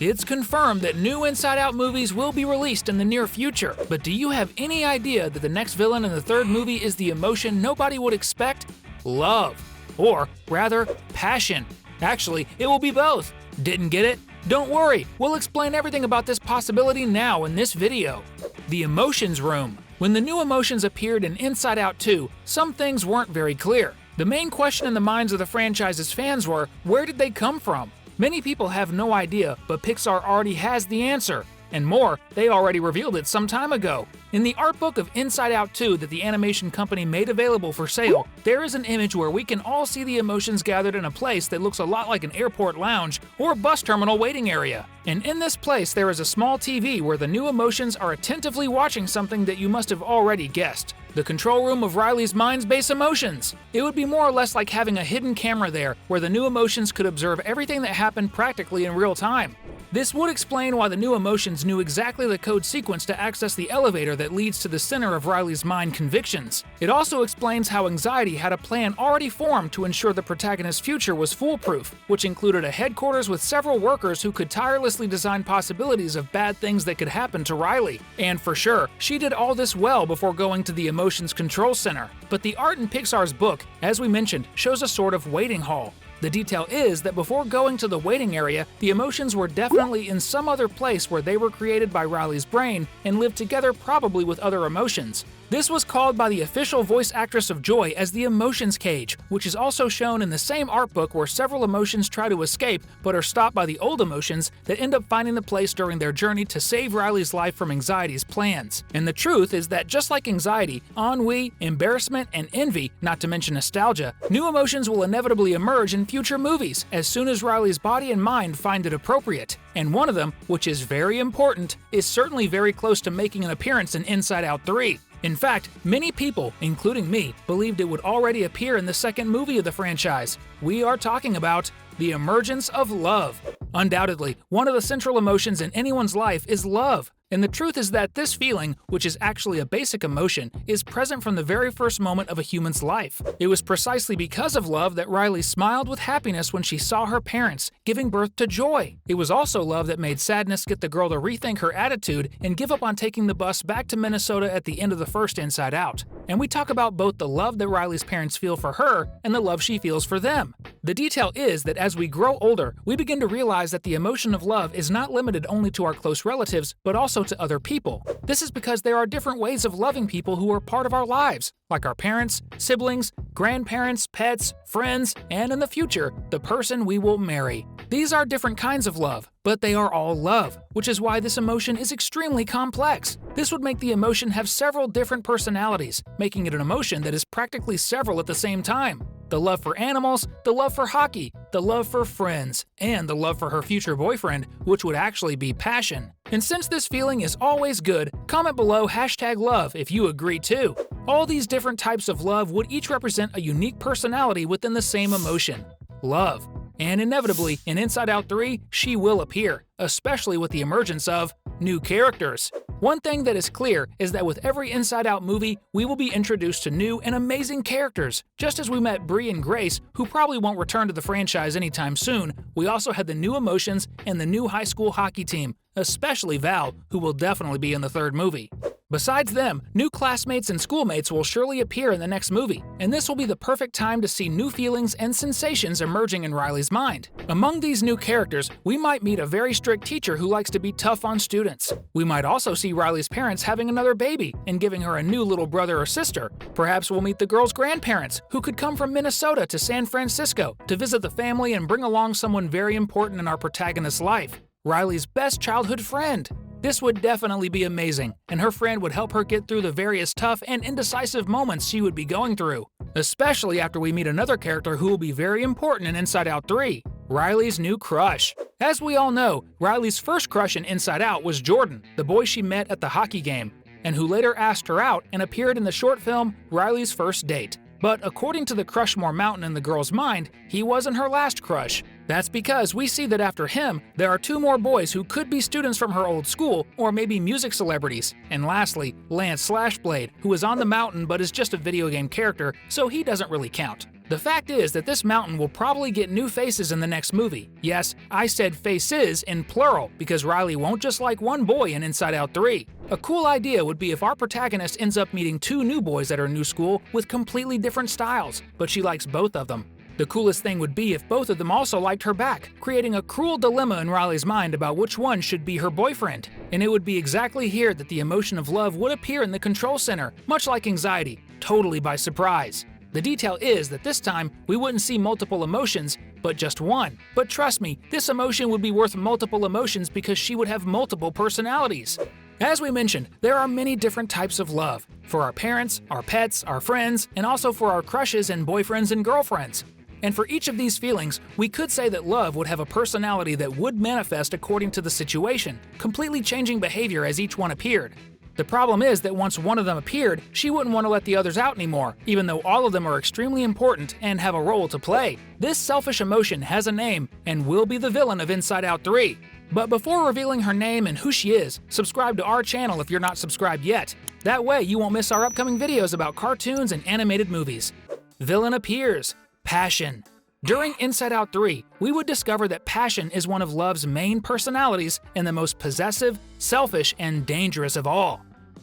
It's confirmed that new Inside Out movies will be released in the near future, but do you have any idea that the next villain in the third movie is the emotion nobody would expect? Love. Or, rather, passion. Actually, it will be both. Didn't get it? Don't worry, we'll explain everything about this possibility now in this video. The Emotions Room. When the new emotions appeared in Inside Out 2, some things weren't very clear. The main question in the minds of the franchise's fans were, where did they come from? Many people have no idea, but Pixar already has the answer. And more, they already revealed it some time ago. In the art book of Inside Out 2 that the animation company made available for sale, there is an image where we can all see the emotions gathered in a place that looks a lot like an airport lounge or bus terminal waiting area. And in this place there is a small TV where the new emotions are attentively watching something that you must have already guessed. The control room of Riley's mind's base emotions. It would be more or less like having a hidden camera there where the new emotions could observe everything that happened practically in real time. This would explain why the new emotions knew exactly the code sequence to access the elevator that leads to the center of Riley's mind convictions. It also explains how Anxiety had a plan already formed to ensure the protagonist's future was foolproof, which included a headquarters with several workers who could tirelessly design possibilities of bad things that could happen to Riley. And for sure, she did all this well before going to the Emotions Control Center. But the art in Pixar's book, as we mentioned, shows a sort of waiting hall. The detail is that before going to the waiting area, the emotions were definitely in some other place where they were created by Riley's brain and lived together probably with other emotions. This was called by the official voice actress of Joy as the Emotions Cage, which is also shown in the same art book where several emotions try to escape but are stopped by the old emotions that end up finding the place during their journey to save Riley's life from Anxiety's plans. And the truth is that just like Anxiety, ennui, embarrassment, and envy, not to mention nostalgia, new emotions will inevitably emerge in future movies as soon as Riley's body and mind find it appropriate. And one of them, which is very important, is certainly very close to making an appearance in Inside Out 3. In fact, many people, including me, believed it would already appear in the second movie of the franchise. We are talking about the Emergence of Love. Undoubtedly, one of the central emotions in anyone's life is love. And the truth is that this feeling, which is actually a basic emotion, is present from the very first moment of a human's life. It was precisely because of love that Riley smiled with happiness when she saw her parents, giving birth to Joy. It was also love that made sadness get the girl to rethink her attitude and give up on taking the bus back to Minnesota at the end of the first Inside Out. And we talk about both the love that Riley's parents feel for her and the love she feels for them. The detail is that as we grow older, we begin to realize that the emotion of love is not limited only to our close relatives, but also to other people. This is because there are different ways of loving people who are part of our lives, like our parents, siblings, grandparents, pets, friends, and in the future, the person we will marry. These are different kinds of love, but they are all love, which is why this emotion is extremely complex. This would make the emotion have several different personalities, making it an emotion that is practically several at the same time. The love for animals, the love for hockey, the love for friends, and the love for her future boyfriend, which would actually be passion. And since this feeling is always good, comment below #love if you agree too. All these different types of love would each represent a unique personality within the same emotion, love. And inevitably, in Inside Out 3, she will appear, especially with the emergence of new characters. One thing that is clear is that with every Inside Out movie, we will be introduced to new and amazing characters. Just as we met Bree and Grace, who probably won't return to the franchise anytime soon, we also had the new emotions and the new high school hockey team, especially Val, who will definitely be in the third movie. Besides them, new classmates and schoolmates will surely appear in the next movie, and this will be the perfect time to see new feelings and sensations emerging in Riley's mind. Among these new characters, we might meet a very strict teacher who likes to be tough on students. We might also see Riley's parents having another baby and giving her a new little brother or sister. Perhaps we'll meet the girl's grandparents, who could come from Minnesota to San Francisco to visit the family and bring along someone very important in our protagonist's life, Riley's best childhood friend. This would definitely be amazing, and her friend would help her get through the various tough and indecisive moments she would be going through, especially after we meet another character who will be very important in Inside Out 3, Riley's new crush. As we all know, Riley's first crush in Inside Out was Jordan, the boy she met at the hockey game, and who later asked her out and appeared in the short film Riley's First Date. But according to the Crushmore Mountain in the girl's mind, he wasn't her last crush. That's because we see that after him, there are two more boys who could be students from her old school, or maybe music celebrities. And lastly, Lance Slashblade, who is on the mountain but is just a video game character, so he doesn't really count. The fact is that this mountain will probably get new faces in the next movie. Yes, I said faces in plural because Riley won't just like one boy in Inside Out 3. A cool idea would be if our protagonist ends up meeting two new boys at her new school with completely different styles, but she likes both of them. The coolest thing would be if both of them also liked her back, creating a cruel dilemma in Riley's mind about which one should be her boyfriend. And it would be exactly here that the emotion of love would appear in the control center, much like anxiety, totally by surprise. The detail is that this time, we wouldn't see multiple emotions, but just one. But trust me, this emotion would be worth multiple emotions because she would have multiple personalities. As we mentioned, there are many different types of love. For our parents, our pets, our friends, and also for our crushes and boyfriends and girlfriends. And for each of these feelings, we could say that love would have a personality that would manifest according to the situation, completely changing behavior as each one appeared. The problem is that once one of them appeared, she wouldn't want to let the others out anymore, even though all of them are extremely important and have a role to play. This selfish emotion has a name and will be the villain of Inside Out 3. But before revealing her name and who she is, subscribe to our channel if you're not subscribed yet. That way you won't miss our upcoming videos about cartoons and animated movies. Villain appears. Passion. During Inside Out 3, we would discover that passion is one of love's main personalities and the most possessive, selfish, and dangerous of all.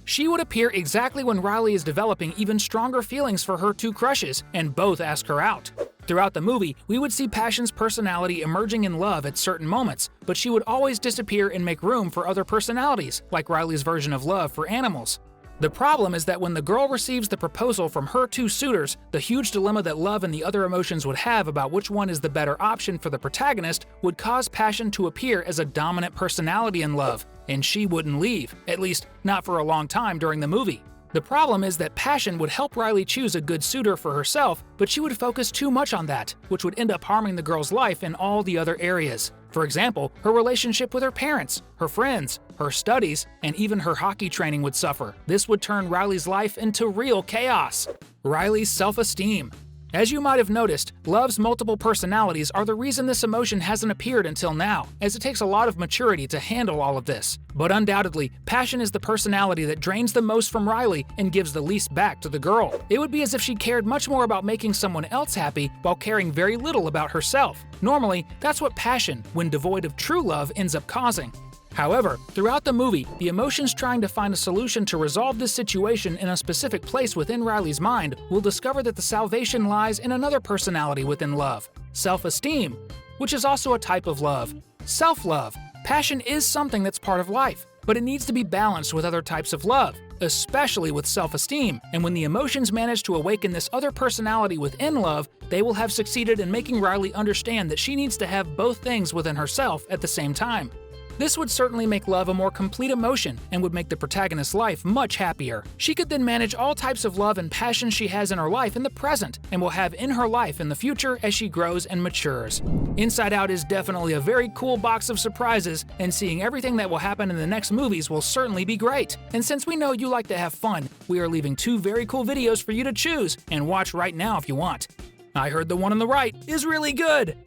She would appear exactly when Riley is developing even stronger feelings for her two crushes, and both ask her out. Throughout the movie, we would see Passion's personality emerging in love at certain moments, but she would always disappear and make room for other personalities, like Riley's version of love for animals. The problem is that when the girl receives the proposal from her two suitors, the huge dilemma that love and the other emotions would have about which one is the better option for the protagonist would cause Passion to appear as a dominant personality in love, and she wouldn't leave, at least not for a long time during the movie. The problem is that Passion would help Riley choose a good suitor for herself, but she would focus too much on that, which would end up harming the girl's life in all the other areas. For example, her relationship with her parents, her friends, her studies, and even her hockey training would suffer. This would turn Riley's life into real chaos. Riley's self-esteem. As you might have noticed, love's multiple personalities are the reason this emotion hasn't appeared until now, as it takes a lot of maturity to handle all of this. But undoubtedly, Passion is the personality that drains the most from Riley and gives the least back to the girl. It would be as if she cared much more about making someone else happy while caring very little about herself. Normally, that's what passion, when devoid of true love, ends up causing. However, throughout the movie, the emotions trying to find a solution to resolve this situation in a specific place within Riley's mind will discover that the salvation lies in another personality within love, self-esteem, which is also a type of love. Self-love. Passion is something that's part of life, but it needs to be balanced with other types of love, especially with self-esteem, and when the emotions manage to awaken this other personality within love, they will have succeeded in making Riley understand that she needs to have both things within herself at the same time. This would certainly make love a more complete emotion and would make the protagonist's life much happier. She could then manage all types of love and passion she has in her life in the present and will have in her life in the future as she grows and matures. Inside Out is definitely a very cool box of surprises, and seeing everything that will happen in the next movies will certainly be great. And since we know you like to have fun, we are leaving two very cool videos for you to choose and watch right now if you want. I heard the one on the right is really good!